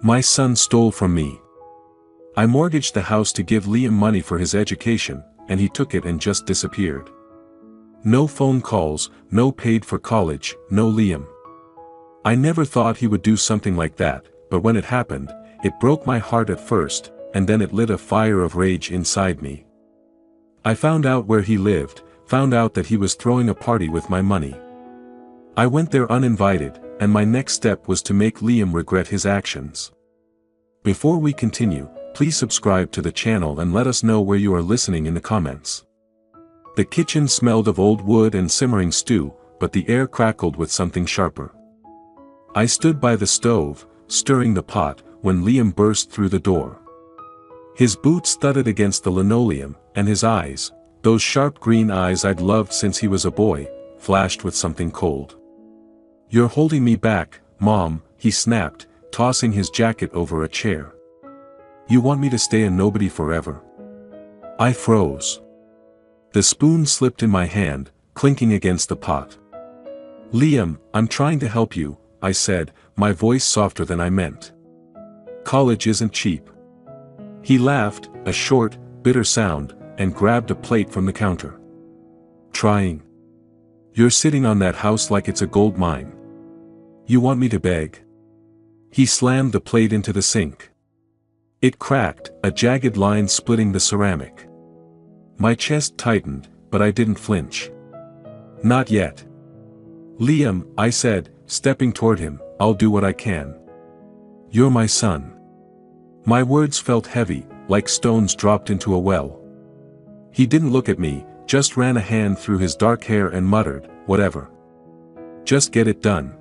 My son stole from me. I mortgaged the house to give Liam money for his education, and he took it and just disappeared. No phone calls, no paid for college, no Liam. I never thought he would do something like that, but when it happened, it broke my heart at first, and then it lit a fire of rage inside me. I found out where he lived, found out that he was throwing a party with my money. I went there uninvited, and my next step was to make Liam regret his actions. Before we continue, please subscribe to the channel and let us know where you are listening in the comments. The kitchen smelled of old wood and simmering stew, but the air crackled with something sharper. I stood by the stove, stirring the pot, when Liam burst through the door. His boots thudded against the linoleum, and his eyes, those sharp green eyes I'd loved since he was a boy, flashed with something cold. "You're holding me back, Mom," he snapped, tossing his jacket over a chair. "You want me to stay a nobody forever?" I froze. The spoon slipped in my hand, clinking against the pot. "Liam, I'm trying to help you," I said, my voice softer than I meant. "College isn't cheap." He laughed, a short, bitter sound, and grabbed a plate from the counter. "Trying? You're sitting on that house like it's a gold mine. You want me to beg?" He slammed the plate into the sink. It cracked, a jagged line splitting the ceramic. My chest tightened, but I didn't flinch. "Not yet." "Liam," I said, stepping toward him, "I'll do what I can. You're my son." My words felt heavy, like stones dropped into a well. He didn't look at me, just ran a hand through his dark hair and muttered, "Whatever. Just get it done."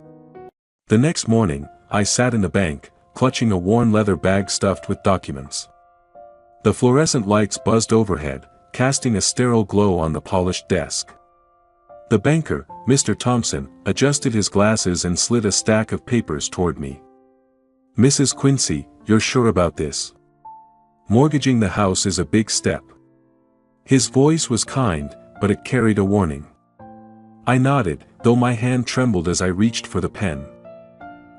The next morning, I sat in the bank, clutching a worn leather bag stuffed with documents. The fluorescent lights buzzed overhead, casting a sterile glow on the polished desk. The banker, Mr. Thompson, adjusted his glasses and slid a stack of papers toward me. "Mrs. Quincy, you're sure about this? Mortgaging the house is a big step." His voice was kind, but it carried a warning. I nodded, though my hand trembled as I reached for the pen.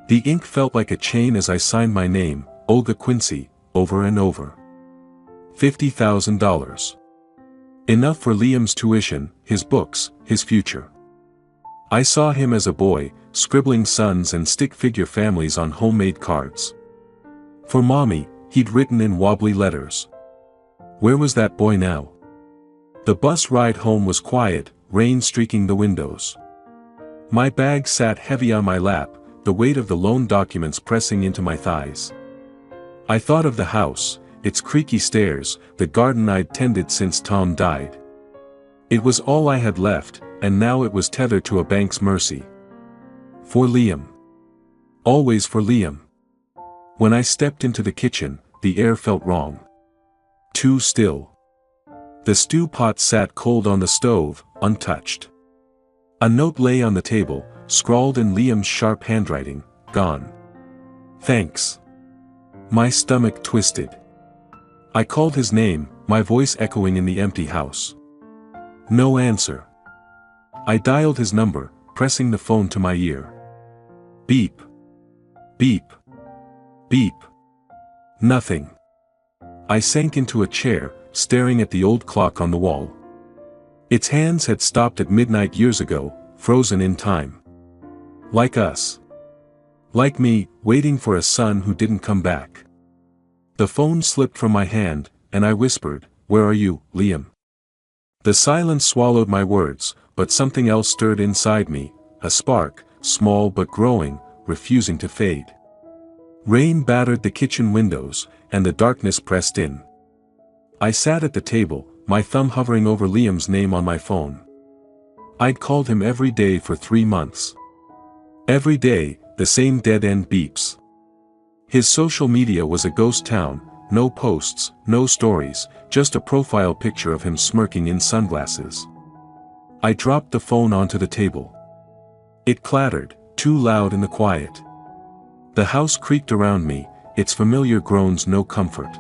The ink felt like a chain as I signed my name, Olga Quincy, over and over. $50,000. Enough for Liam's tuition, his books, his future. I saw him as a boy, scribbling sons and stick-figure families on homemade cards. For Mommy, he'd written in wobbly letters. Where was that boy now? The bus ride home was quiet, rain streaking the windows. My bag sat heavy on my lap, the weight of the loan documents pressing into my thighs. I thought of the house, its creaky stairs, the garden I'd tended since Tom died. It was all I had left, and now it was tethered to a bank's mercy. For Liam. Always for Liam. When I stepped into the kitchen, the air felt wrong. Too still. The stew pot sat cold on the stove, untouched. A note lay on the table, scrawled in Liam's sharp handwriting, "Gone. Thanks." My stomach twisted. I called his name, my voice echoing in the empty house. No answer. I dialed his number, pressing the phone to my ear. Beep. Beep. Beep. Nothing. I sank into a chair, staring at the old clock on the wall. Its hands had stopped at midnight years ago, frozen in time. Like us. Like me, waiting for a son who didn't come back. The phone slipped from my hand, and I whispered, "Where are you, Liam?" The silence swallowed my words, but something else stirred inside me, a spark, small but growing, refusing to fade. Rain battered the kitchen windows, and the darkness pressed in. I sat at the table, my thumb hovering over Liam's name on my phone. I'd called him every day for 3 months. Every day, the same dead-end beeps. His social media was a ghost town, no posts, no stories, just a profile picture of him smirking in sunglasses. I dropped the phone onto the table. It clattered, too loud in the quiet. The house creaked around me, its familiar groans no comfort.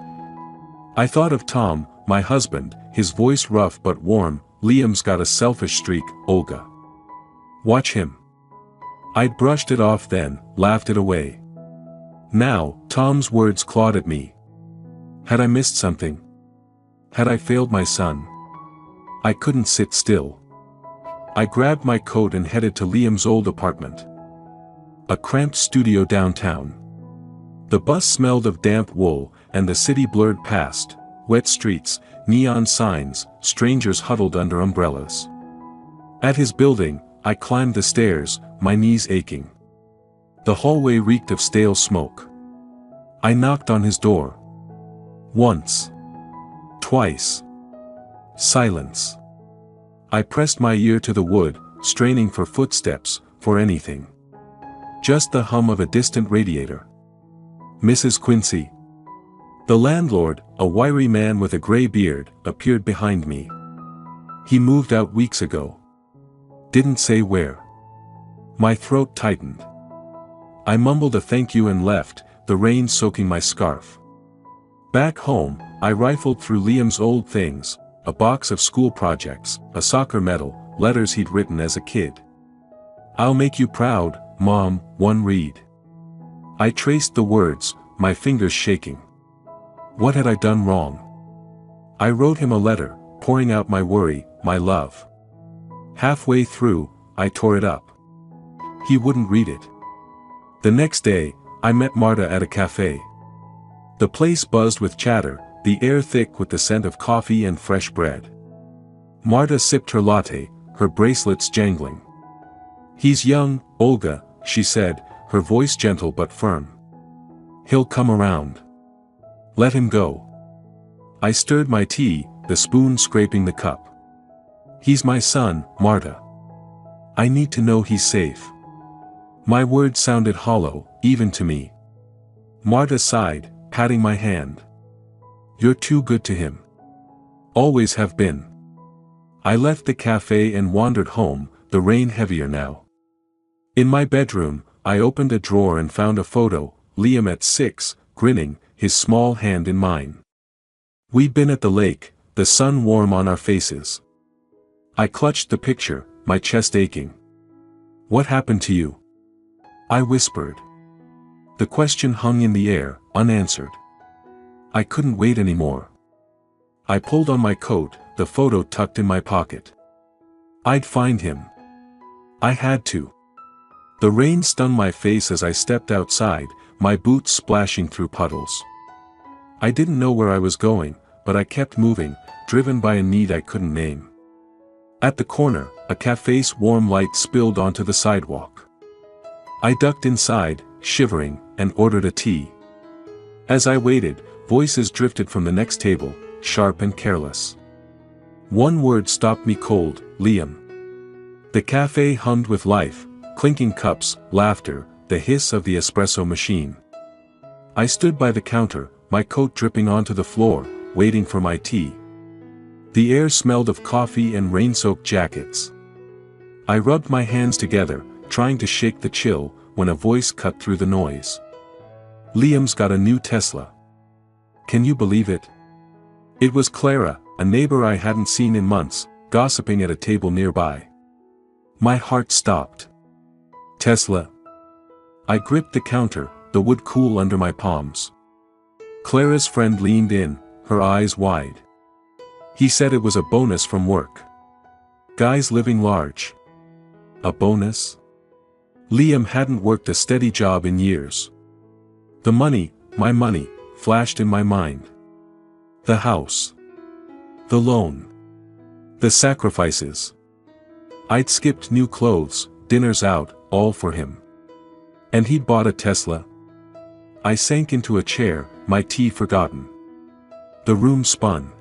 I thought of Tom, my husband, his voice rough but warm. "Liam's got a selfish streak, Olga. Watch him." I'd brushed it off then, laughed it away. Now, Tom's words clawed at me. Had I missed something? Had I failed my son? I couldn't sit still. I grabbed my coat and headed to Liam's old apartment. A cramped studio downtown. The bus smelled of damp wool, and the city blurred past, wet streets, neon signs, strangers huddled under umbrellas. At his building, I climbed the stairs, my knees aching. The hallway reeked of stale smoke. I knocked on his door. Once. Twice. Silence. I pressed my ear to the wood, straining for footsteps, for anything. Just the hum of a distant radiator. Mrs. Quincy. The landlord, a wiry man with a gray beard, appeared behind me. He moved out weeks ago. Didn't say where. My throat tightened. I mumbled a thank you and left, the rain soaking my scarf. Back home, I rifled through Liam's old things, a box of school projects, a soccer medal, letters he'd written as a kid. "I'll make you proud, Mom," one read. I traced the words, my fingers shaking. What had I done wrong? I wrote him a letter, pouring out my worry, my love. Halfway through, I tore it up. He wouldn't read it. The next day, I met Marta at a cafe. The place buzzed with chatter, the air thick with the scent of coffee and fresh bread. Marta sipped her latte, her bracelets jangling. "He's young, Olga," she said, her voice gentle but firm. "He'll come around. Let him go." I stirred my tea, the spoon scraping the cup. "He's my son, Marta. I need to know he's safe." My words sounded hollow, even to me. Marta sighed, patting my hand. "You're too good to him. Always have been." I left the cafe and wandered home, the rain heavier now. In my bedroom, I opened a drawer and found a photo, Liam at 6, grinning, his small hand in mine. We'd been at the lake, the sun warm on our faces. I clutched the picture, my chest aching. "What happened to you?" I whispered. The question hung in the air, unanswered. I couldn't wait anymore. I pulled on my coat, the photo tucked in my pocket. I'd find him. I had to. The rain stung my face as I stepped outside, my boots splashing through puddles. I didn't know where I was going, but I kept moving, driven by a need I couldn't name. At the corner, a cafe's warm light spilled onto the sidewalk. I ducked inside, shivering, and ordered a tea. As I waited, voices drifted from the next table, sharp and careless. One word stopped me cold: Liam. The cafe hummed with life, clinking cups, laughter, the hiss of the espresso machine. I stood by the counter, my coat dripping onto the floor, waiting for my tea. The air smelled of coffee and rain-soaked jackets. I rubbed my hands together, trying to shake the chill, when a voice cut through the noise. "Liam's got a new Tesla. Can you believe it?" It was Clara, a neighbor I hadn't seen in months, gossiping at a table nearby. My heart stopped. Tesla. I gripped the counter, the wood cool under my palms. Clara's friend leaned in, her eyes wide. "He said it was a bonus from work. Guys living large." A bonus? Liam hadn't worked a steady job in years. The money, my money, flashed in my mind. The house. The loan. The sacrifices. I'd skipped new clothes, dinners out, all for him. And he'd bought a Tesla. I sank into a chair, my tea forgotten. The room spun.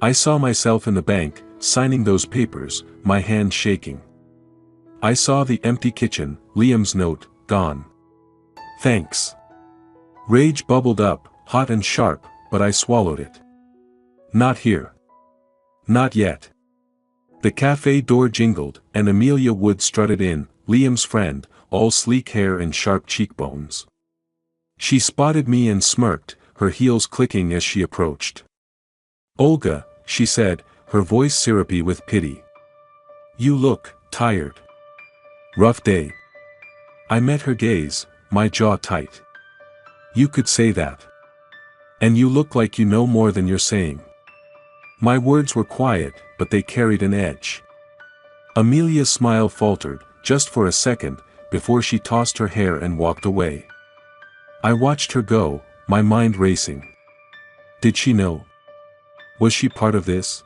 I saw myself in the bank, signing those papers, my hand shaking. I saw the empty kitchen, Liam's note, gone. "Thanks." Rage bubbled up, hot and sharp, but I swallowed it. Not here. Not yet. The cafe door jingled, and Amelia Wood strutted in, Liam's friend, all sleek hair and sharp cheekbones. She spotted me and smirked, her heels clicking as she approached. "Olga," she said, her voice syrupy with pity. "You look tired. Rough day." I met her gaze, my jaw tight. You could say that. And you look like you know more than you're saying. My words were quiet, but they carried an edge. Amelia's smile faltered, just for a second, before she tossed her hair and walked away. I watched her go, my mind racing. Did she know? Was she part of this?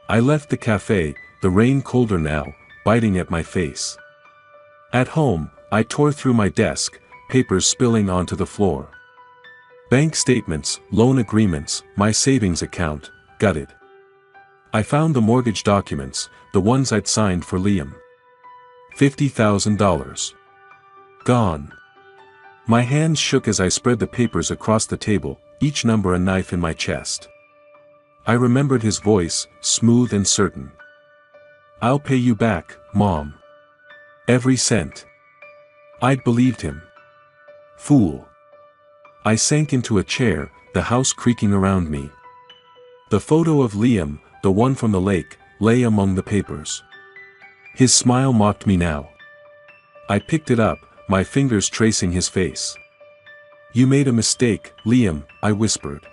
I left the cafe, the rain colder now, biting at my face. At home, I tore through my desk, papers spilling onto the floor. Bank statements, loan agreements, my savings account, gutted. I found the mortgage documents, the ones I'd signed for Liam. $50,000. Gone. My hands shook as I spread the papers across the table, each number a knife in my chest. I remembered his voice, smooth and certain. I'll pay you back, Mom. Every cent. I'd believed him. Fool. I sank into a chair, the house creaking around me. The photo of Liam, the one from the lake, lay among the papers. His smile mocked me now. I picked it up, my fingers tracing his face. You made a mistake, Liam, I whispered.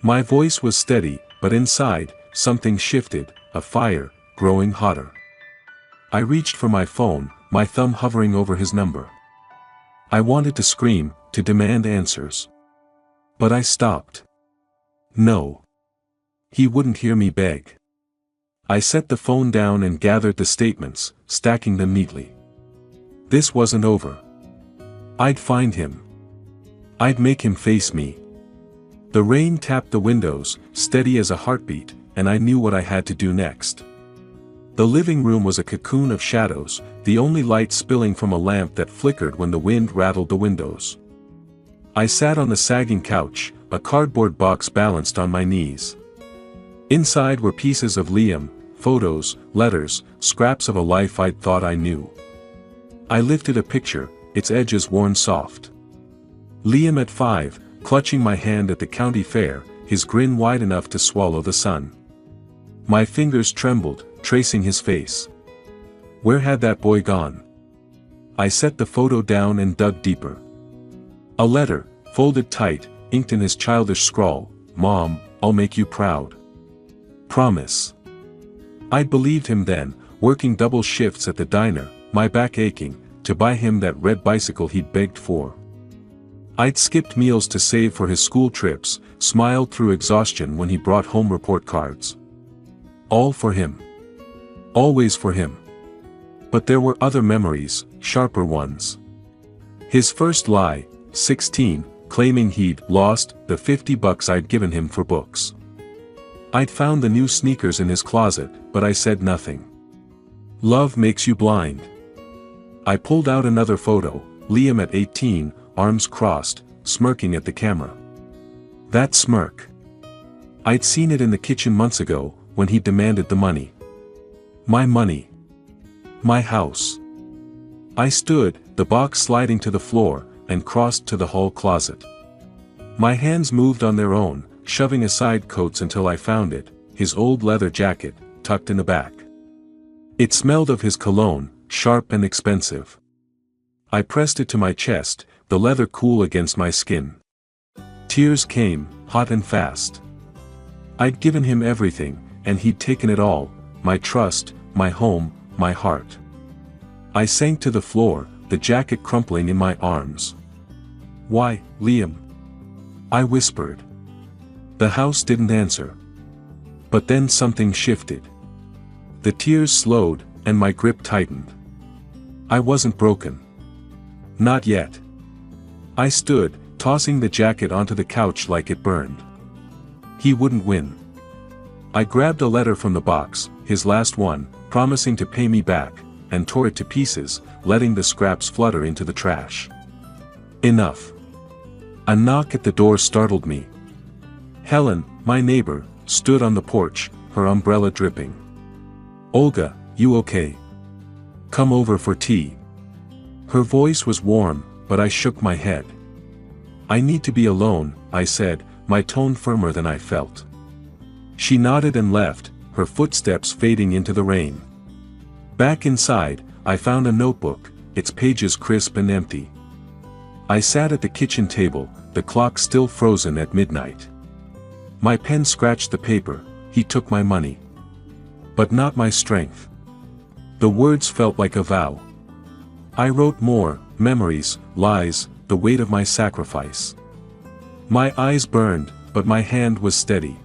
My voice was steady, but inside, something shifted, a fire, growing hotter. I reached for my phone, my thumb hovering over his number. I wanted to scream, to demand answers. But I stopped. No. He wouldn't hear me beg. I set the phone down and gathered the statements, stacking them neatly. This wasn't over. I'd find him. I'd make him face me. The rain tapped the windows, steady as a heartbeat, and I knew what I had to do next. The living room was a cocoon of shadows, the only light spilling from a lamp that flickered when the wind rattled the windows. I sat on the sagging couch, a cardboard box balanced on my knees. Inside were pieces of Liam, photos, letters, scraps of a life I'd thought I knew. I lifted a picture, its edges worn soft. Liam at 5, clutching my hand at the county fair, his grin wide enough to swallow the sun. My fingers trembled, tracing his face. Where had that boy gone? I set the photo down and dug deeper. A letter, folded tight, inked in his childish scrawl, Mom, I'll make you proud. Promise. I'd believed him then, working double shifts at the diner, my back aching, to buy him that red bicycle he'd begged for. I'd skipped meals to save for his school trips, smiled through exhaustion when he brought home report cards. All for him. Always for him. But there were other memories, sharper ones. His first lie, 16, claiming he'd lost the $50 I'd given him for books. I'd found the new sneakers in his closet, but I said nothing. Love makes you blind. I pulled out another photo, Liam at 18, arms crossed, smirking at the camera. That smirk. I'd seen it in the kitchen months ago, when he demanded the money. My money. My house. I stood, the box sliding to the floor, and crossed to the hall closet. My hands moved on their own, shoving aside coats until I found it, his old leather jacket, tucked in the back. It smelled of his cologne, sharp and expensive. I pressed it to my chest, the leather cool against my skin. Tears came, hot and fast. I'd given him everything, and he'd taken it all, my trust, my home, my heart. I sank to the floor, the jacket crumpling in my arms. Why, Liam? I whispered. The house didn't answer. But then something shifted. The tears slowed, and my grip tightened. I wasn't broken. Not yet. I stood, tossing the jacket onto the couch like it burned. He wouldn't win. I grabbed a letter from the box, his last one, promising to pay me back, and tore it to pieces, letting the scraps flutter into the trash. Enough. A knock at the door startled me. Helen, my neighbor, stood on the porch, her umbrella dripping. Olga, you okay? Come over for tea. Her voice was warm, but I shook my head. I need to be alone, I said, my tone firmer than I felt. She nodded and left, her footsteps fading into the rain. Back inside, I found a notebook, its pages crisp and empty. I sat at the kitchen table, the clock still frozen at midnight. My pen scratched the paper. He took my money. But not my strength. The words felt like a vow. I wrote more, memories, lies, the weight of my sacrifice. My eyes burned, but my hand was steady.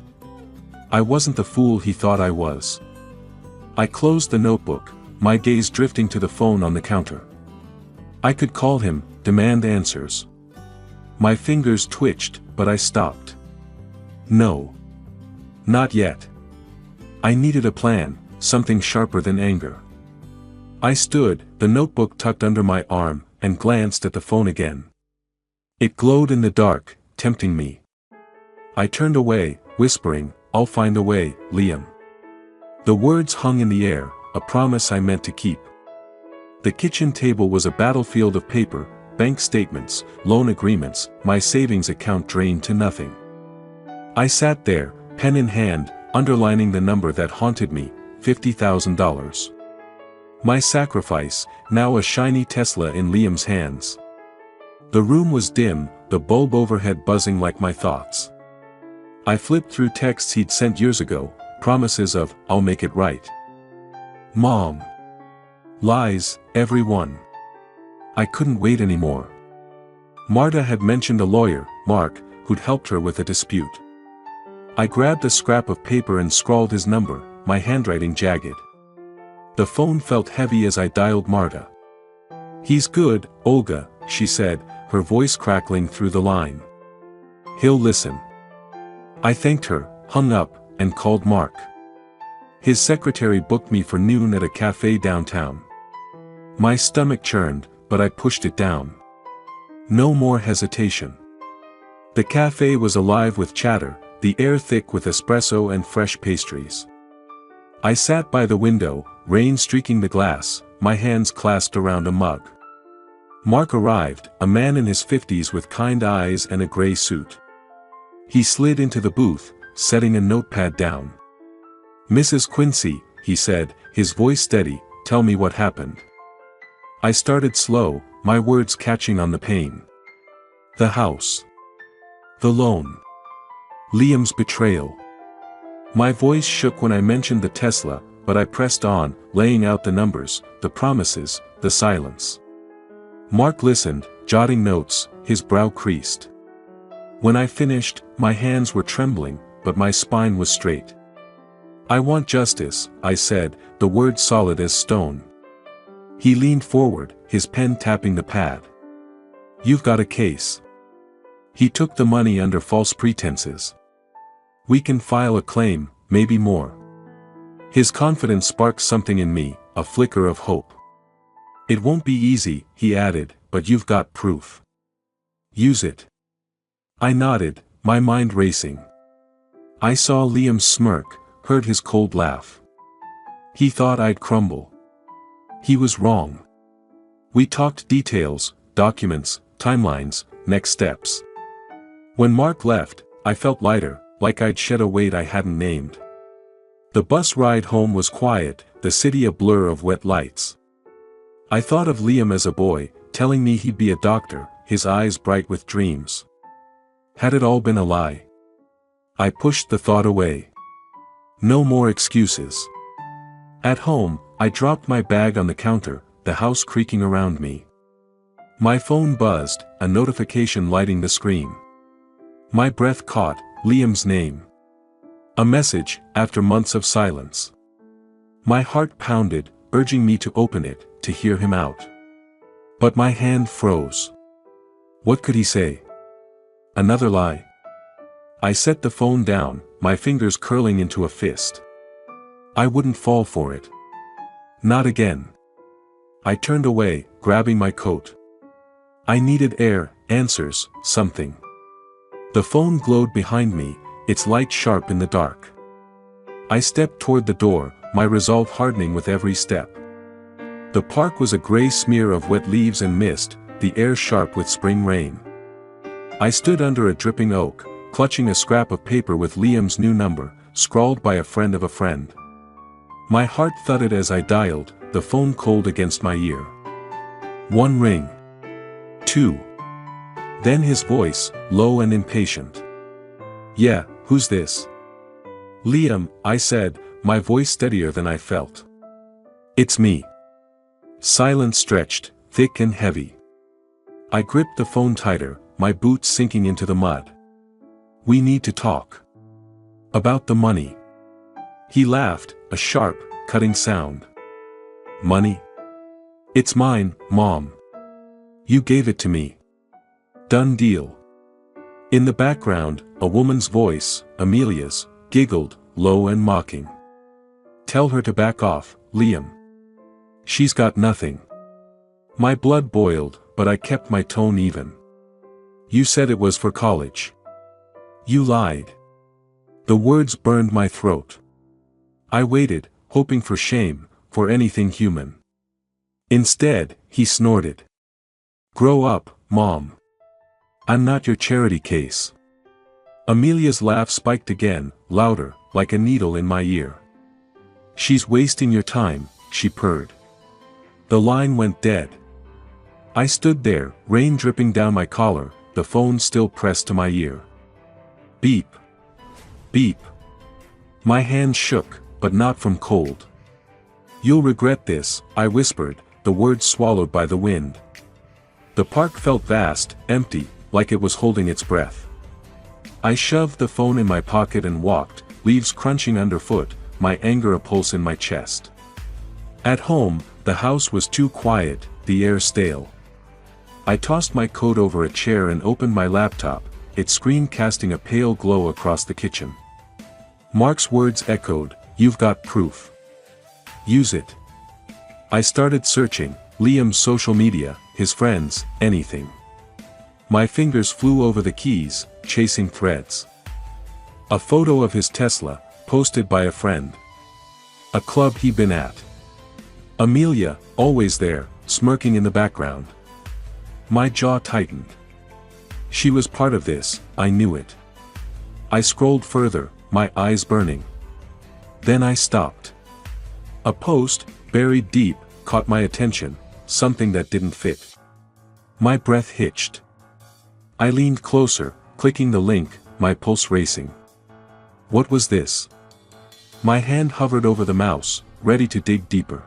I wasn't the fool he thought I was. I closed the notebook, my gaze drifting to the phone on the counter. I could call him, demand answers. My fingers twitched, but I stopped. No. Not yet. I needed a plan, something sharper than anger. I stood, the notebook tucked under my arm, and glanced at the phone again. It glowed in the dark, tempting me. I turned away, whispering, "I'll find a way, Liam." The words hung in the air, a promise I meant to keep. The kitchen table was a battlefield of paper, bank statements, loan agreements, my savings account drained to nothing. I sat there, pen in hand, underlining the number that haunted me, $50,000. My sacrifice, now a shiny Tesla in Liam's hands. The room was dim, the bulb overhead buzzing like my thoughts. I flipped through texts he'd sent years ago, promises of, "I'll make it right." Mom. Lies, every one. I couldn't wait anymore. Marta had mentioned a lawyer, Mark, who'd helped her with a dispute. I grabbed a scrap of paper and scrawled his number, my handwriting jagged. The phone felt heavy as I dialed Marta. "He's good, Olga," she said, her voice crackling through the line. "He'll listen." I thanked her, hung up, and called Mark. His secretary booked me for noon at a cafe downtown. My stomach churned, but I pushed it down. No more hesitation. The cafe was alive with chatter, the air thick with espresso and fresh pastries. I sat by the window, rain streaking the glass, my hands clasped around a mug. Mark arrived, a man in his 50s with kind eyes and a gray suit. He slid into the booth, setting a notepad down. "Mrs. Quincy," he said, his voice steady, "tell me what happened." I started slow, my words catching on the pain. The house. The loan. Liam's betrayal. My voice shook when I mentioned the Tesla, but I pressed on, laying out the numbers, the promises, the silence. Mark listened, jotting notes, his brow creased. When I finished, my hands were trembling, but my spine was straight. "I want justice," I said, the words solid as stone. He leaned forward, his pen tapping the pad. "You've got a case." He took the money under false pretenses. "We can file a claim, maybe more." His confidence sparked something in me, a flicker of hope. "It won't be easy," he added, "but you've got proof. Use it." I nodded, my mind racing. I saw Liam's smirk, heard his cold laugh. He thought I'd crumble. He was wrong. We talked details, documents, timelines, next steps. When Mark left, I felt lighter, like I'd shed a weight I hadn't named. The bus ride home was quiet, the city a blur of wet lights. I thought of Liam as a boy, telling me he'd be a doctor, his eyes bright with dreams. Had it all been a lie? I pushed the thought away. No more excuses. At home, I dropped my bag on the counter, the house creaking around me. My phone buzzed, a notification lighting the screen. My breath caught, Liam's name. A message, after months of silence. My heart pounded, urging me to open it, to hear him out. But my hand froze. What could he say? Another lie? I set the phone down, my fingers curling into a fist. I wouldn't fall for it. Not again. I turned away, grabbing my coat. I needed air, answers, something. The phone glowed behind me, its light sharp in the dark. I stepped toward the door, my resolve hardening with every step. The park was a gray smear of wet leaves and mist, the air sharp with spring rain. I stood under a dripping oak, clutching a scrap of paper with Liam's new number, scrawled by a friend of a friend. My heart thudded as I dialed, the phone cold against my ear. 1 ring. 2. Then his voice, low and impatient. "Yeah, who's this?" "Liam," I said, my voice steadier than I felt. "It's me." Silence stretched, thick and heavy. I gripped the phone tighter, my boots sinking into the mud. "We need to talk. About the money." He laughed, a sharp, cutting sound. "Money? It's mine, Mom. You gave it to me. Done deal." In the background, a woman's voice, Amelia's, giggled, low and mocking. "Tell her to back off, Liam. She's got nothing." My blood boiled, but I kept my tone even. "You said it was for college. You lied." The words burned my throat. I waited, hoping for shame, for anything human. Instead, he snorted. "Grow up, Mom. I'm not your charity case." Amelia's laugh spiked again, louder, like a needle in my ear. "She's wasting your time," she purred. The line went dead. I stood there, rain dripping down my collar, the phone still pressed to my ear. Beep. Beep. My hand shook, but not from cold. "You'll regret this," I whispered, the words swallowed by the wind. The park felt vast, empty, like it was holding its breath. I shoved the phone in my pocket and walked, leaves crunching underfoot, my anger a pulse in my chest. At home, the house was too quiet, the air stale. I tossed my coat over a chair and opened my laptop, its screen casting a pale glow across the kitchen. Mark's words echoed, "You've got proof. Use it." I started searching, Liam's social media, his friends, anything. My fingers flew over the keys, chasing threads. A photo of his Tesla, posted by a friend. A club he'd been at. Amelia, always there, smirking in the background. My jaw tightened. She was part of this, I knew it. I scrolled further, my eyes burning. Then I stopped. A post, buried deep, caught my attention, something that didn't fit. My breath hitched. I leaned closer, clicking the link, my pulse racing. What was this? My hand hovered over the mouse, ready to dig deeper.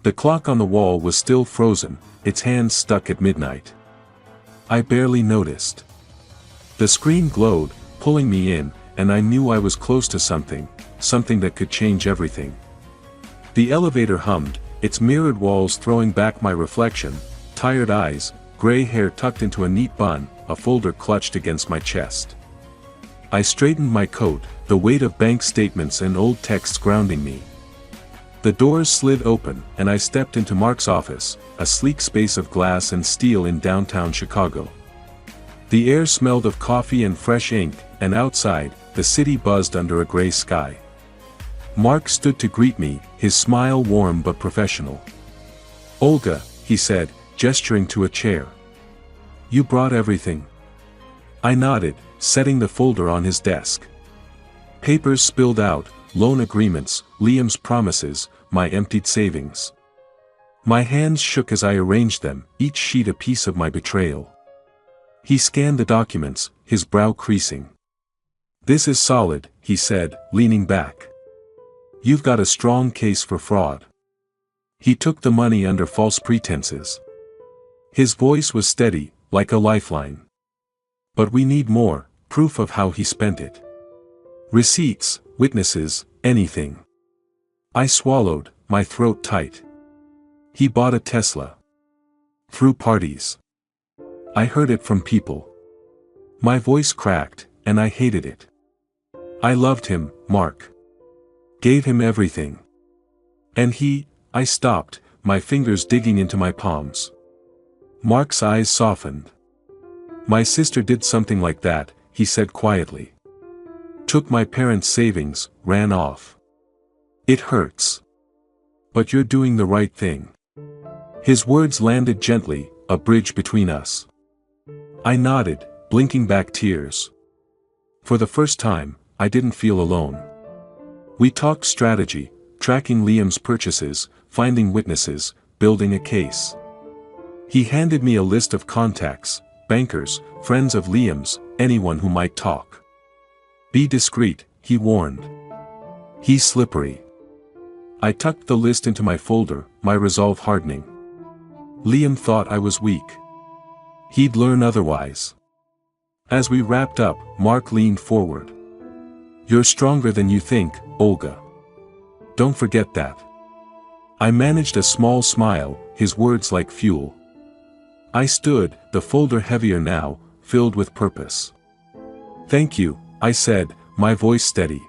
The clock on the wall was still frozen, its hands stuck at midnight. I barely noticed. The screen glowed, pulling me in, and I knew I was close to something that could change everything. The elevator hummed, its mirrored walls throwing back my reflection, tired eyes, gray hair tucked into a neat bun, a folder clutched against my chest. I straightened my coat, the weight of bank statements and old texts grounding me. The doors slid open, and I stepped into Mark's office, a sleek space of glass and steel in downtown Chicago. The air smelled of coffee and fresh ink, and outside, the city buzzed under a gray sky. Mark stood to greet me, his smile warm but professional. "Olga," he said, gesturing to a chair. "You brought everything." I nodded, setting the folder on his desk. Papers spilled out, loan agreements, Liam's promises, my emptied savings. My hands shook as I arranged them, each sheet a piece of my betrayal. He scanned the documents, his brow creasing. "This is solid," he said, leaning back. "You've got a strong case for fraud. He took the money under false pretenses." His voice was steady, like a lifeline. "But we need more, proof of how he spent it. Receipts, witnesses, anything." I swallowed, my throat tight. "He bought a Tesla. Through parties. I heard it from people." My voice cracked, and I hated it. "I loved him, Mark. Gave him everything. And I stopped, my fingers digging into my palms. Mark's eyes softened. "My sister did something like that," he said quietly. "Took my parents' savings, ran off. It hurts. But you're doing the right thing." His words landed gently, a bridge between us. I nodded, blinking back tears. For the first time, I didn't feel alone. We talked strategy, tracking Liam's purchases, finding witnesses, building a case. He handed me a list of contacts, bankers, friends of Liam's, anyone who might talk. Be discreet, he warned. He's slippery. I tucked the list into my folder, my resolve hardening. Liam thought I was weak. He'd learn otherwise. As we wrapped up, Mark leaned forward. You're stronger than you think, Olga. Don't forget that. I managed a small smile, his words like fuel. I stood, the folder heavier now, filled with purpose. Thank you, I said, my voice steady.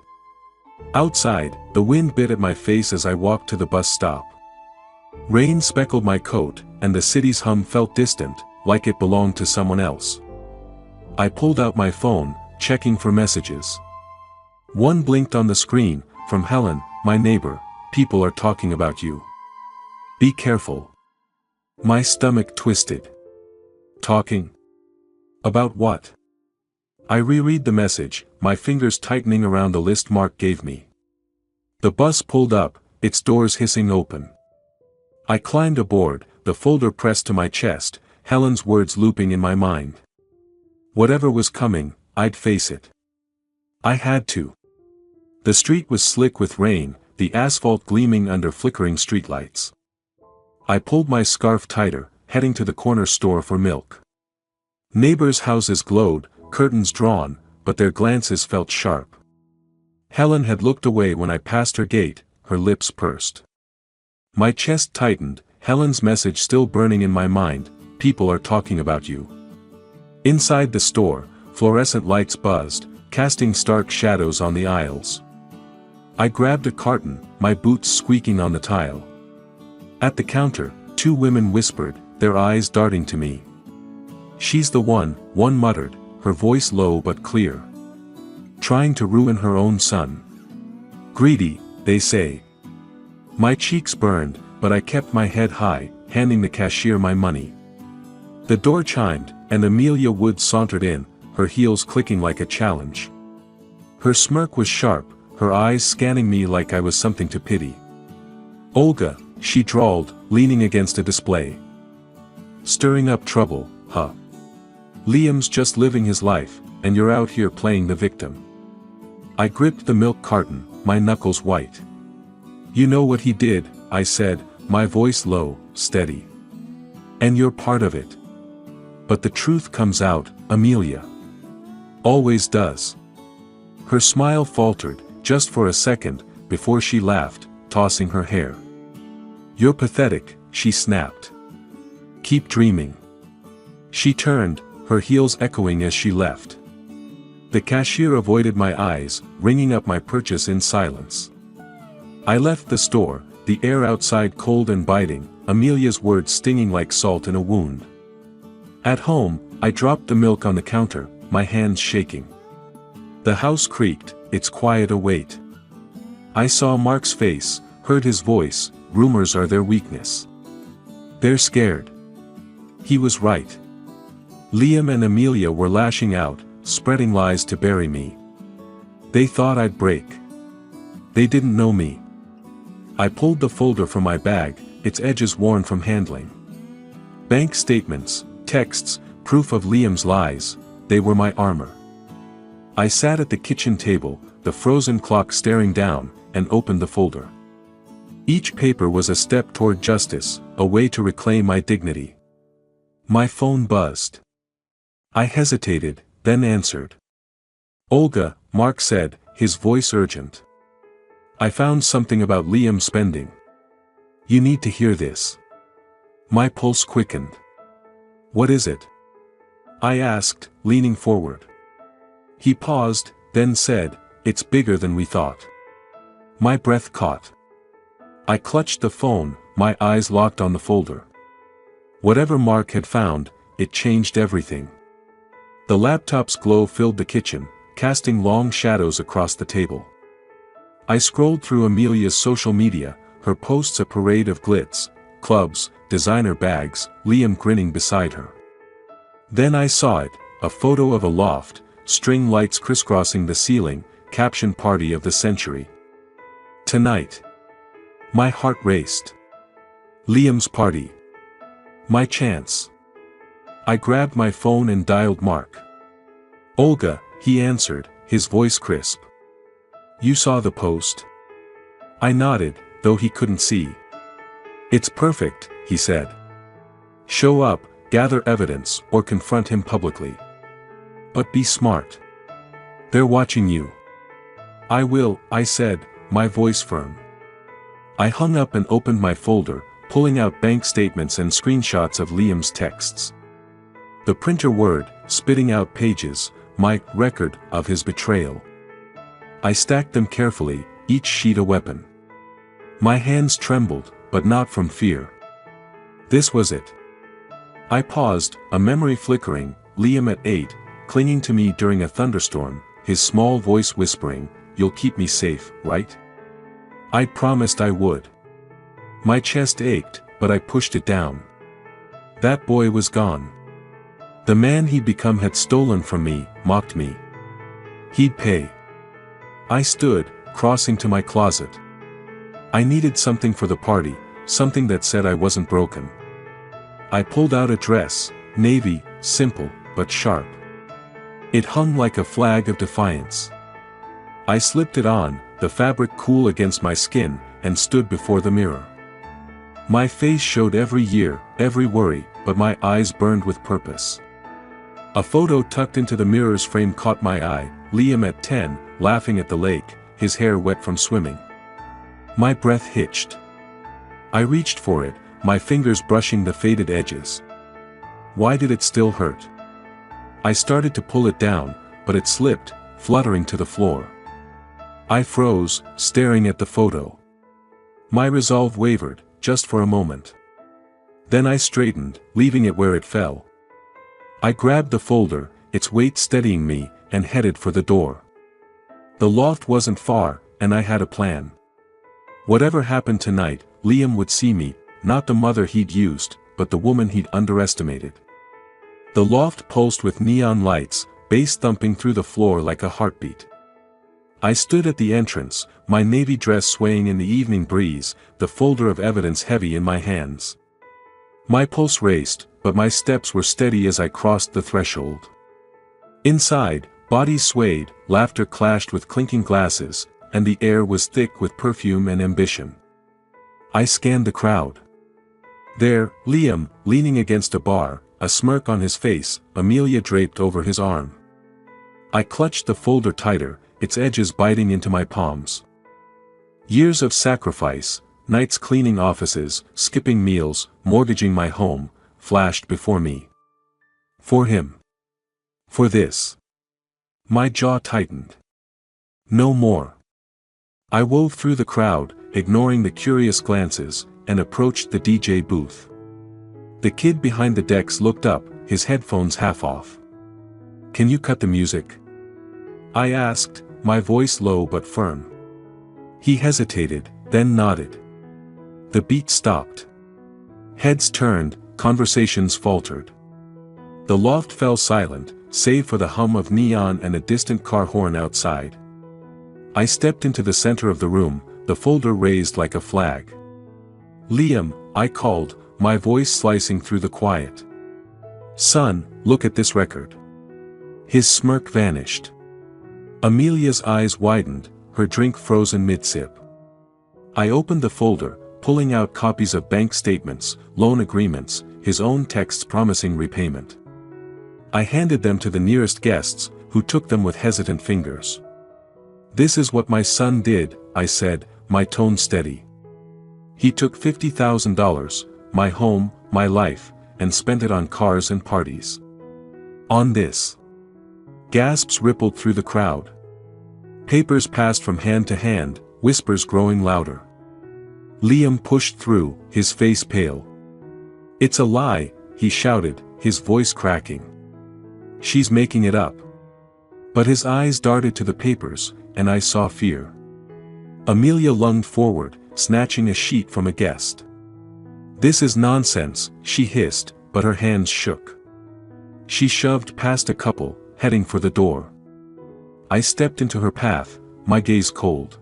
Outside, the wind bit at my face as I walked to the bus stop. Rain speckled my coat, and the city's hum felt distant, like it belonged to someone else. I pulled out my phone, checking for messages. One blinked on the screen, from Helen, my neighbor. People are talking about you. Be careful. My stomach twisted. Talking? About what? I reread the message, my fingers tightening around the list Mark gave me. The bus pulled up, its doors hissing open. I climbed aboard, the folder pressed to my chest, Helen's words looping in my mind. Whatever was coming, I'd face it. I had to. The street was slick with rain, the asphalt gleaming under flickering streetlights. I pulled my scarf tighter, heading to the corner store for milk. Neighbors' houses glowed, curtains drawn, but their glances felt sharp. Helen had looked away when I passed her gate, her lips pursed. My chest tightened, Helen's message still burning in my mind, people are talking about you. Inside the store, fluorescent lights buzzed, casting stark shadows on the aisles. I grabbed a carton, my boots squeaking on the tile. At the counter, two women whispered, their eyes darting to me. She's the one muttered, her voice low but clear. Trying to ruin her own son. Greedy, they say. My cheeks burned, but I kept my head high, handing the cashier my money. The door chimed, and Amelia Wood sauntered in, her heels clicking like a challenge. Her smirk was sharp, her eyes scanning me like I was something to pity. Olga, she drawled, leaning against a display. Stirring up trouble, huh? Liam's just living his life, and you're out here playing the victim. I gripped the milk carton, my knuckles white. You know what he did, I said, my voice low, steady. And you're part of it. But the truth comes out, Amelia. Always does. Her smile faltered, just for a second, before she laughed, tossing her hair. You're pathetic, she snapped. Keep dreaming. She turned, her heels echoing as she left. The cashier avoided my eyes, ringing up my purchase in silence. I left the store, the air outside cold and biting, Amelia's words stinging like salt in a wound. At home, I dropped the milk on the counter, my hands shaking. The house creaked, its quiet await. I saw Mark's face, heard his voice, rumors are their weakness. They're scared. He was right. Liam and Amelia were lashing out, spreading lies to bury me. They thought I'd break. They didn't know me. I pulled the folder from my bag, its edges worn from handling. Bank statements, texts, proof of Liam's lies, they were my armor. I sat at the kitchen table, the frozen clock staring down, and opened the folder. Each paper was a step toward justice, a way to reclaim my dignity. My phone buzzed. I hesitated, then answered. Olga, Mark said, his voice urgent. I found something about Liam's spending. You need to hear this. My pulse quickened. What is it? I asked, leaning forward. He paused, then said, it's bigger than we thought. My breath caught. I clutched the phone, my eyes locked on the folder. Whatever Mark had found, it changed everything. The laptop's glow filled the kitchen, casting long shadows across the table. I scrolled through Amelia's social media, her posts a parade of glitz, clubs, designer bags, Liam grinning beside her. Then I saw it, a photo of a loft, string lights crisscrossing the ceiling, caption party of the century. Tonight. My heart raced. Liam's party. My chance. I grabbed my phone and dialed Mark. "Olga," he answered, his voice crisp. "You saw the post?" I nodded, though he couldn't see. "It's perfect," he said. "Show up, gather evidence, or confront him publicly. But be smart. They're watching you." "I will," I said, my voice firm. I hung up and opened my folder, pulling out bank statements and screenshots of Liam's texts. The printer whirred, spitting out pages, my record of his betrayal. I stacked them carefully, each sheet a weapon. My hands trembled, but not from fear. This was it. I paused, a memory flickering, Liam at 8, clinging to me during a thunderstorm, his small voice whispering, "You'll keep me safe, right?" I promised I would. My chest ached, but I pushed it down. That boy was gone. The man he'd become had stolen from me, mocked me. He'd pay. I stood, crossing to my closet. I needed something for the party, something that said I wasn't broken. I pulled out a dress, navy, simple, but sharp. It hung like a flag of defiance. I slipped it on, the fabric cool against my skin, and stood before the mirror. My face showed every year, every worry, but my eyes burned with purpose. A photo tucked into the mirror's frame caught my eye, Liam at 10, laughing at the lake, his hair wet from swimming. My breath hitched. I reached for it, my fingers brushing the faded edges. Why did it still hurt? I started to pull it down, but it slipped, fluttering to the floor. I froze, staring at the photo. My resolve wavered, just for a moment. Then I straightened, leaving it where it fell. I grabbed the folder, its weight steadying me, and headed for the door. The loft wasn't far, and I had a plan. Whatever happened tonight, Liam would see me, not the mother he'd used, but the woman he'd underestimated. The loft pulsed with neon lights, bass thumping through the floor like a heartbeat. I stood at the entrance, my navy dress swaying in the evening breeze, the folder of evidence heavy in my hands. My pulse raced, but my steps were steady as I crossed the threshold. Inside, bodies swayed, laughter clashed with clinking glasses, and the air was thick with perfume and ambition. I scanned the crowd. There, Liam, leaning against a bar, a smirk on his face, Amelia draped over his arm. I clutched the folder tighter, its edges biting into my palms. Years of sacrifice, nights cleaning offices, skipping meals, mortgaging my home, flashed before me. For him. For this. My jaw tightened. No more. I wove through the crowd, ignoring the curious glances, and approached the DJ booth. The kid behind the decks looked up, his headphones half off. "Can you cut the music?" I asked, my voice low but firm. He hesitated, then nodded. The beat stopped. Heads turned, conversations faltered. The loft fell silent, save for the hum of neon and a distant car horn outside. I stepped into the center of the room, the folder raised like a flag. "Liam," I called, my voice slicing through the quiet. "Son, look at this record." His smirk vanished. Amelia's eyes widened, her drink frozen mid-sip. I opened the folder, pulling out copies of bank statements, loan agreements, his own texts promising repayment. I handed them to the nearest guests, who took them with hesitant fingers. "This is what my son did," I said, my tone steady. "He took $50,000, my home, my life, and spent it on cars and parties. On this." Gasps rippled through the crowd. Papers passed from hand to hand, whispers growing louder. Liam pushed through, his face pale. "It's a lie," he shouted, his voice cracking. "She's making it up." But his eyes darted to the papers, and I saw fear. Amelia lunged forward, snatching a sheet from a guest. "This is nonsense," she hissed, but her hands shook. She shoved past a couple, heading for the door. I stepped into her path, my gaze cold.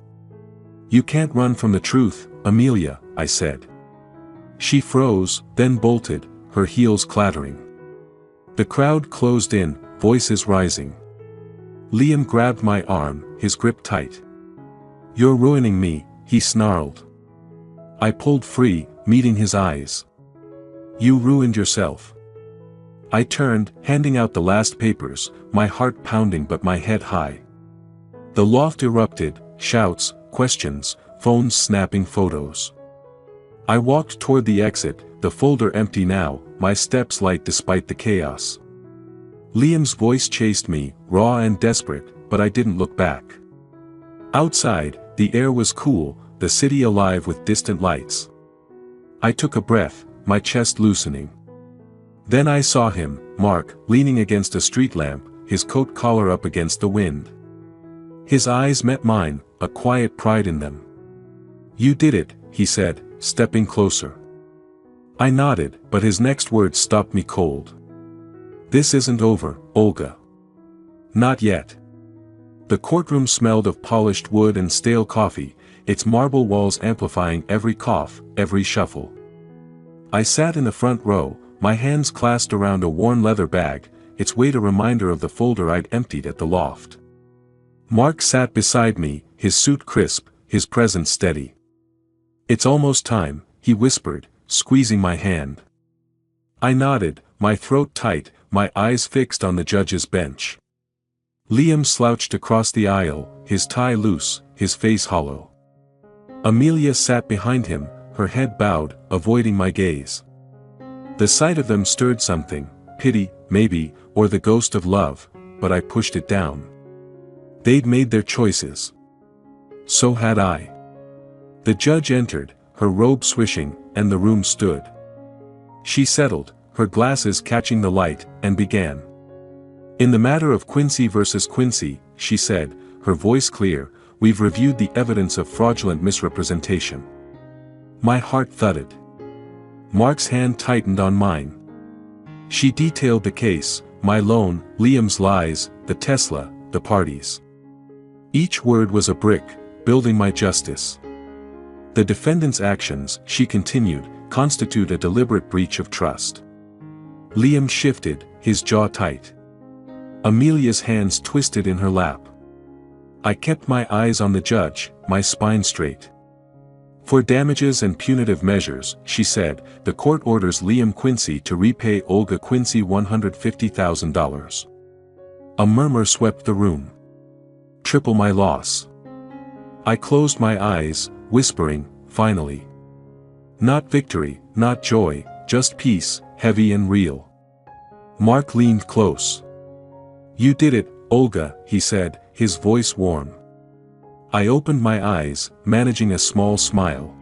"You can't run from the truth, Amelia," I said. She froze, then bolted, her heels clattering. The crowd closed in, voices rising. Liam grabbed my arm, his grip tight. "You're ruining me," he snarled. I pulled free, meeting his eyes. "You ruined yourself." I turned, handing out the last papers, my heart pounding but my head high. The loft erupted, shouts, questions, phones snapping photos. I walked toward the exit, the folder empty now, my steps light despite the chaos. Liam's voice chased me, raw and desperate, but I didn't look back. Outside, the air was cool, the city alive with distant lights. I took a breath, my chest loosening. Then I saw him, Mark, leaning against a street lamp, his coat collar up against the wind. His eyes met mine, a quiet pride in them. "You did it," he said, stepping closer. I nodded, but his next words stopped me cold. "This isn't over, Olga." "Not yet." The courtroom smelled of polished wood and stale coffee, its marble walls amplifying every cough, every shuffle. I sat in the front row, my hands clasped around a worn leather bag, its weight a reminder of the folder I'd emptied at the loft. Mark sat beside me, his suit crisp, his presence steady. "It's almost time," he whispered, squeezing my hand. I nodded, my throat tight, my eyes fixed on the judge's bench. Liam slouched across the aisle, his tie loose, his face hollow. Amelia sat behind him, her head bowed, avoiding my gaze. The sight of them stirred something, pity, maybe, or the ghost of love, but I pushed it down. They'd made their choices. So had I. The judge entered, her robe swishing, and the room stood. She settled, her glasses catching the light, and began. "In the matter of Quincy versus Quincy," she said, her voice clear, "we've reviewed the evidence of fraudulent misrepresentation." My heart thudded. Mark's hand tightened on mine. She detailed the case, my loan, Liam's lies, the Tesla, the parties. Each word was a brick, building my justice. "The defendant's actions," she continued, "constitute a deliberate breach of trust." Liam shifted, his jaw tight. Amelia's hands twisted in her lap. I kept my eyes on the judge, my spine straight. "For damages and punitive measures," she said, "the court orders Liam Quincy to repay Olga Quincy $150,000. A murmur swept the room. "Triple my loss." I closed my eyes, whispering, "Finally." Not victory, not joy, just peace, heavy and real. Mark leaned close. "You did it, Olga," he said, his voice warm. I opened my eyes, managing a small smile.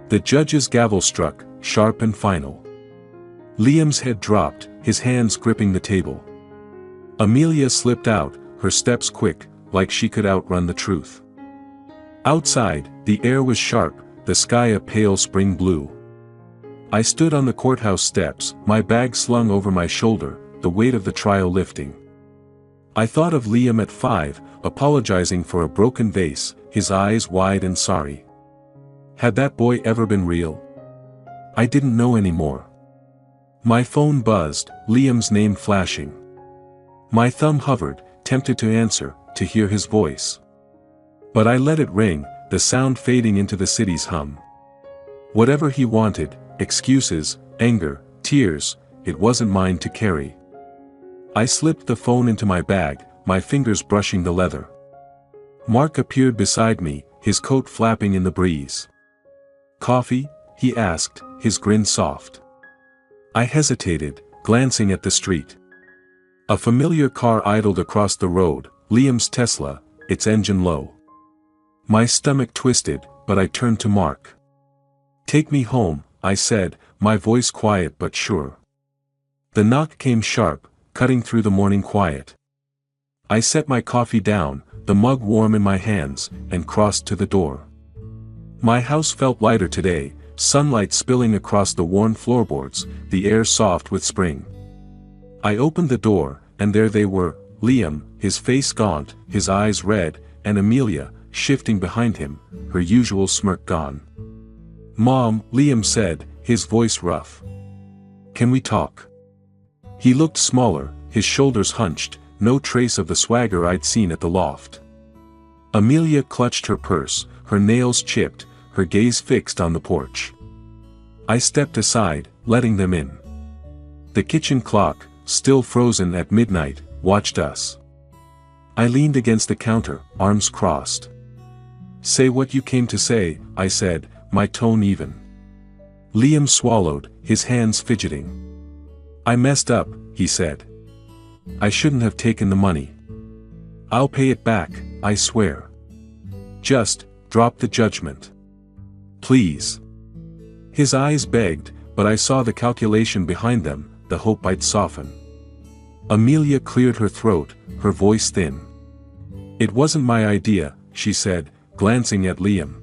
The judge's gavel struck, sharp and final. Liam's head dropped, his hands gripping the table. Amelia slipped out, her steps quick, like she could outrun the truth. Outside, the air was sharp, the sky a pale spring blue. I stood on the courthouse steps, my bag slung over my shoulder, the weight of the trial lifting. I thought of Liam at 5, apologizing for a broken vase, his eyes wide and sorry. Had that boy ever been real? I didn't know anymore. My phone buzzed, Liam's name flashing. My thumb hovered, tempted to answer, to hear his voice. But I let it ring, the sound fading into the city's hum. Whatever he wanted, excuses, anger, tears, it wasn't mine to carry. I slipped the phone into my bag, my fingers brushing the leather. Mark appeared beside me, his coat flapping in the breeze. "Coffee?" he asked, his grin soft. I hesitated, glancing at the street. A familiar car idled across the road, Liam's Tesla, its engine low. My stomach twisted, but I turned to Mark. "Take me home," I said, my voice quiet but sure. The knock came sharp, cutting through the morning quiet. I set my coffee down, the mug warm in my hands, and crossed to the door. My house felt lighter today, sunlight spilling across the worn floorboards, the air soft with spring. I opened the door, and there they were, Liam, his face gaunt, his eyes red, and Amelia, shifting behind him, her usual smirk gone. "Mom," Liam said, his voice rough. "Can we talk?" He looked smaller, his shoulders hunched, no trace of the swagger I'd seen at the loft. Amelia clutched her purse, her nails chipped, her gaze fixed on the porch. I stepped aside, letting them in. The kitchen clock, still frozen at midnight, watched us. I leaned against the counter, arms crossed. "Say what you came to say," I said, my tone even. Liam swallowed, his hands fidgeting. "I messed up," he said. "I shouldn't have taken the money. I'll pay it back, I swear. Just, drop the judgment. Please." His eyes begged, but I saw the calculation behind them, the hope I'd soften. Amelia cleared her throat, her voice thin. "It wasn't my idea," she said, glancing at Liam.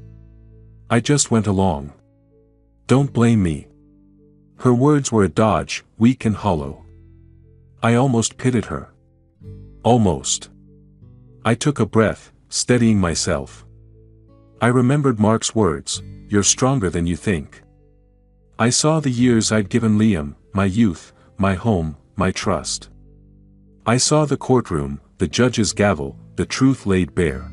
"I just went along. Don't blame me." Her words were a dodge, weak and hollow. I almost pitied her. Almost. I took a breath, steadying myself. I remembered Mark's words, "You're stronger than you think." I saw the years I'd given Liam, my youth, my home, my trust. I saw the courtroom, the judge's gavel, the truth laid bare.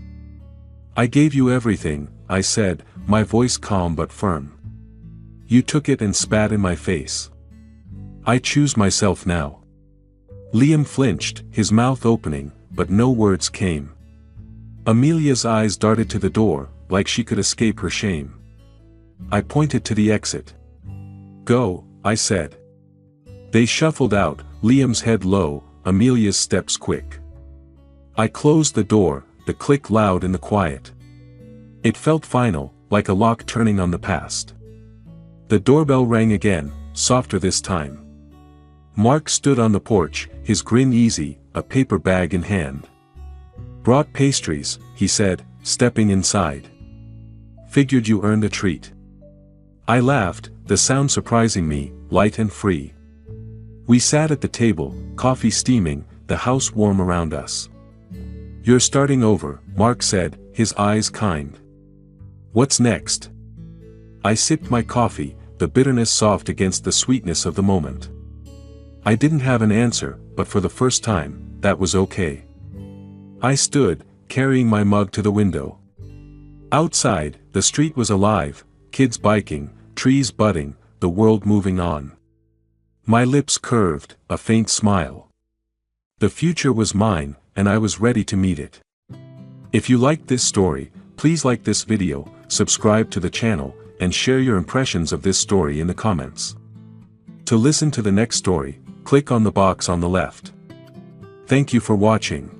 "I gave you everything," I said, my voice calm but firm. "You took it and spat in my face. I choose myself now." Liam flinched, his mouth opening, but no words came. Amelia's eyes darted to the door, like she could escape her shame. I pointed to the exit. "Go," I said. They shuffled out, Liam's head low, Amelia's steps quick. I closed the door, the click loud in the quiet. It felt final, like a lock turning on the past. The doorbell rang again, softer this time. Mark stood on the porch, his grin easy, a paper bag in hand. "Brought pastries," he said, stepping inside. "Figured you earned a treat." I laughed, the sound surprising me, light and free. We sat at the table, coffee steaming, the house warm around us. "You're starting over," Mark said, his eyes kind. "What's next?" I sipped my coffee, the bitterness soft against the sweetness of the moment. I didn't have an answer, but for the first time, that was okay. I stood, carrying my mug to the window. Outside, the street was alive, kids biking, trees budding, the world moving on. My lips curved, a faint smile. The future was mine, and I was ready to meet it. If you liked this story, please like this video, subscribe to the channel, and share your impressions of this story in the comments. To listen to the next story, click on the box on the left. Thank you for watching.